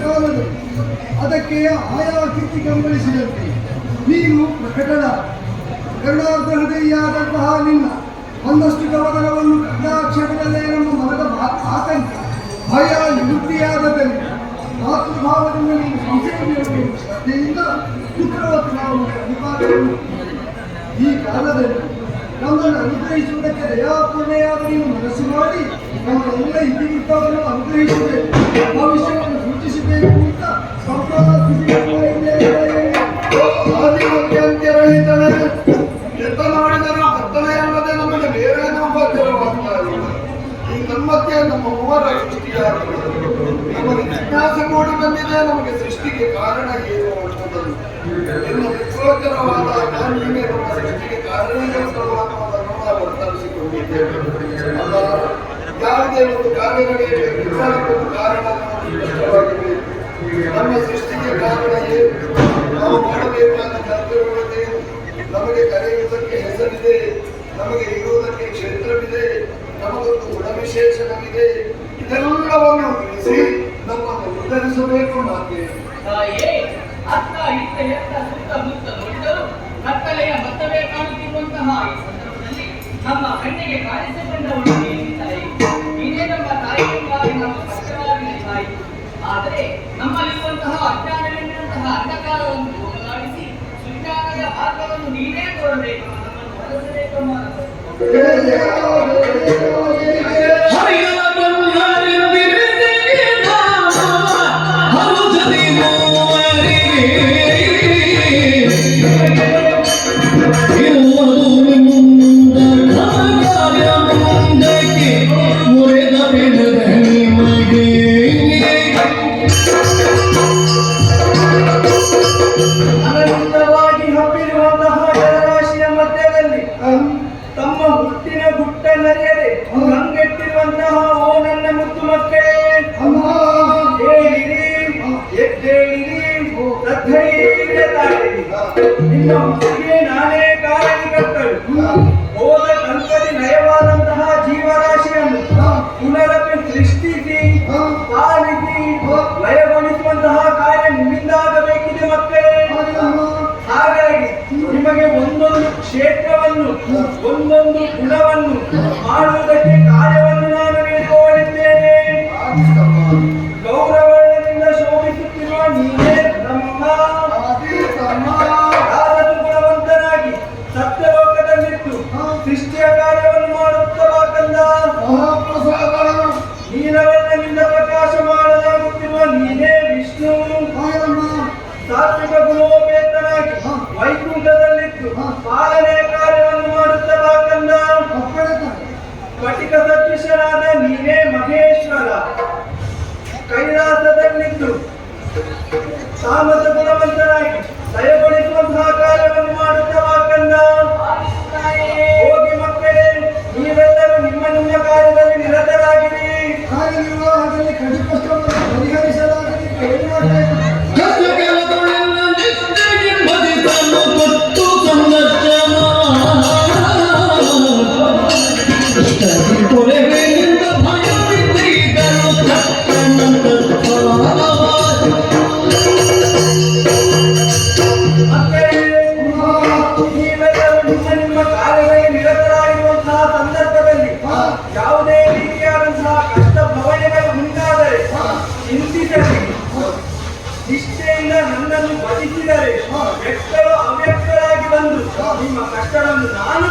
ಕಾಲದಲ್ಲಿ ಅದಕ್ಕೆ ಆಯಾ ಕೀರ್ತಿ ಗಮನಿಸಿದಂತೆ ನೀನು ಪ್ರಕಟಣ ಕರುಣಾರ್ಧ ಹೃದಯಿಯಾದಂತಹ ನಿನ್ನ ಒಂದಷ್ಟು ಗಮನವನ್ನು ಕಂಡಾಕ್ಷರದಲ್ಲೇ ನಮ್ಮ ಮನದ ಆತಂಕ ಭಯ ನಿವೃತ್ತಿಯಾದಲ್ಲಿ ಮಾತೃಭಾವದಿಂದ ನೀನು ಸಂಸೇವೆಯನ್ನು ಶ್ರದ್ಧೆಯಿಂದ ಪುತ್ರವತ್ತು ನಾವು ಪ್ರತಿಪಾದನೆಯನ್ನು ಈ ಕಾಲದಲ್ಲಿ ನಮ್ಮನ್ನು ಅನುಗ್ರಹಿಸುವುದಕ್ಕೆ ದಯಾಪೂರ್ಣೆಯಾದ ನೀನು ಮನಸ್ಸು ಮಾಡಿ ನಮ್ಮ ಎಲ್ಲ ಇತಿವೃತ್ತವನ್ನು ಅನುಗ್ರಹಿಸಬೇಕು, ಭವಿಷ್ಯವನ್ನು ಸೂಚಿಸಬೇಕು ಅಂತ ಎಂತ ಮಾಡಿದರೂ ಕತ್ತಲೆಯಲ್ಲದೆ ನಮಗೆ ಬೇರೆ ನಾಮವಾಗ್ತಾ ಇಲ್ಲ. ಈ ನಮ್ಮಕ್ಕೆ ನಮ್ಮ ಮೂವರ ಸೃಷ್ಟಿಯಾಗಿದೆ. ನಮಗೆ ಜಿಜ್ಞಾಸೆ ಮೂಡಿ ಬಂದಿದೆ, ನಮಗೆ ಸೃಷ್ಟಿಗೆ ಕಾರಣ ಏನು ಅನ್ನೋದನ್ನು ಇನ್ನು ವಿಶ್ವೋತ್ತರವಾದ ನೀವೇ ನಮ್ಮ ಸೃಷ್ಟಿಗೆ ಕಾರಣೀಯವಾದನ್ನು ನಾವು ಅರ್ಥೈಸಿಕೊಂಡಿದ್ದೇವೆ. ಅಲ್ಲ, ಯಾವುದೇ ಒಂದು ಕಾರ್ಯ ನಡೆಯಬೇಕು, ಒಂದು ಕಾರಣ ಸ್ಪಷ್ಟವಾಗಬೇಕು. ನಮ್ಮ ಸೃಷ್ಟಿಗೆ ಕಾರಣ ಏನು, ನಾವು ಮಾಡಬೇಕಾದ ಕರ್ತವ್ಯಗಳೇನು, ನಮಗೆ ಕರೆಯುವುದಕ್ಕೆ ಹೆಸರಿದೆ, ನಮಗೆ ಇರುವುದಕ್ಕೆ ಕ್ಷೇತ್ರವಿದೆ, ನಮಗೊಂದು ಗುಣವಿಶೇಷಣವಿದೆ. ಇದೆಲ್ಲವನ್ನು ತಿಳಿಸಿ ನಮ್ಮನ್ನು ಉದ್ಧರಿಸಬೇಕು. ನಮಗೆ ಅತ್ತ ಇತ್ತ ಎತ್ತ ಸುತ್ತಮುತ್ತ ನೋಡಿದರೂ ಕತ್ತಲೆಯ ಮತ್ತವೇ ಕಾಣುತ್ತಿರುವಂತಹ ಈ ಸಂದರ್ಭದಲ್ಲಿ ನಮ್ಮ ಕಣ್ಣಿಗೆ ಕಾಣಿಸಿಕೊಂಡವಳು ನೀನೇ ನಮ್ಮ ತಾಯಿಗಾಗಿ ನಾವು ಕಷ್ಟವಾಗಿ ತಾಯಿ. ಆದರೆ ನಮ್ಮಲ್ಲಿರುವಂತಹ ಅಜ್ಞಾನವೆನ್ನುವಂತಹ ಅಂಧಕಾರವನ್ನು ಹೋಗಲಾಡಿಸಿ ಸುಜ್ಞಾನದ ಮಾರ್ಗವನ್ನು ನೀನೇ ತೋರಬೇಕು, ನಮ್ಮನ್ನು ಬಳಸಬೇಕು. ಅನಂತವಾಗಿ ಹಬ್ಬಿರುವಂತಹ ಜಲರಾಶಿಯ ಮಧ್ಯದಲ್ಲಿ ತಮ್ಮ ಹುಟ್ಟಿನ ಗುಟ್ಟ ನರಿಯದೆ ಕಂಗೆಟ್ಟಿರುವಂತಹ ಓ ನನ್ನ ಮುದ್ದು ಮಕ್ಕಳೇ, ಹೇಳಿರಿ, ಎದ್ದೇಳಿರಿ, ಶ್ರದ್ಧೆಯಿಂದ ತಾಳಿರಿ. ನಿಮ್ಮ ಹುಟ್ಟಿಗೆ ನಾನೇ ಕಾರಣಕರ್ತರು. ಹೋದ ಕಲ್ಪದಿ ನಯವಾದಂತಹ ಜೀವರಾಶಿಯನ್ನು ಪುನರಪಿ ಸೃಷ್ಟಿಸಿ ಪಾಲಿಸಿ ಲಯಗೊಳಿಸುವಂತಹ ಕಾರ್ಯ ನಿಮ್ಮಿಂದಾಗಬೇಕಿದೆ ಮಕ್ಕಳೇ. ಹಾಗಾಗಿ ನಿಮಗೆ ಒಂದೊಂದು ಕ್ಷೇತ್ರವನ್ನು ಒಂದೊಂದು ಗುಣವನ್ನು ಮಾಡುವುದಕ್ಕೆ ಕಾರ್ಯವನ್ನು ನಾನು ನೀಡಿಕೊಂಡಿದ್ದೇನೆ. ಗೌರವದಿಂದ ಶೋಭಿಸುತ್ತಿರುವ ನೀನೇ ಬ್ರಹ್ಮ. ಯಾರದು ಗುಣವಂತನಾಗಿ ಸತ್ಯಲೋಕದಲ್ಲಿದ್ದು ಸೃಷ್ಟಿಯ ಕಾರ್ಯವನ್ನು ಮಾಡುತ್ತವಾ ಕಂದ. ನೀಲವರ್ಣದಿಂದ ಪ್ರಕಾಶ ಮಾಡಲಾಗುತ್ತಿರುವ ನೀನೇ ವಿಷ್ಣು. ಸಾತ್ವಿಕ ಗುಣೋಪೇತನಾಗಿ ವೈಕುಂಠದಲ್ಲಿದ್ದು ಪಾಲನೆಯ ಕಾರ್ಯವನ್ನು ಮಾಡುತ್ತವಾ ಕಂದ. ಸ್ಫಟಿಕ ಸದೃಶನಾದ ನೀನೇ ಮಹೇಶ್ವರ. ಕೈಲಾಸದಲ್ಲಿದ್ದು ತಾಮಸ ಗುಣವಂತನಾಗಿ ದಯಗೊಳಿಸುವಂತಹ ಕಾರ್ಯವನ್ನು ಮಾಡುತ್ತವಾ ಕಂದ. ಹೋಗಿ ಮಕ್ಕಳೇ, ನೀವೆಲ್ಲರೂ ನಿಮ್ಮ ನಿಮ್ಮ ಕಾರ್ಯದಲ್ಲಿ ನಿರತರಾಗಿರಿ. ಕಾರ್ಯನಿರ್ವಾಹದಲ್ಲಿ ಕಷ್ಟವನ್ನು ಪರಿಹರಿಸಲಾಗಲಿಕ್ಕೆ ಏನು ಮಾಡಬೇಕು? ನಿಮ್ಮ ಕಾರ್ಯದಲ್ಲಿ ನಿರತರಾಗಿರುವಂತಹ ಸಂದರ್ಭದಲ್ಲಿ ಯಾವುದೇ ರೀತಿಯಾದಂತಹ ಕಷ್ಟ ಭವನೆಗಳು ಉಂಟಾದರೆ ಚಿಂತಿಸಲಿ. ನಿಷ್ಠೆಯಿಂದ ನನ್ನನ್ನು ಭಜಿಸಿದರೆ ವ್ಯಕ್ತರು ಅವ್ಯಕ್ತರಾಗಿ ಬಂದು ನಿಮ್ಮ ಕಷ್ಟವನ್ನು ನಾನು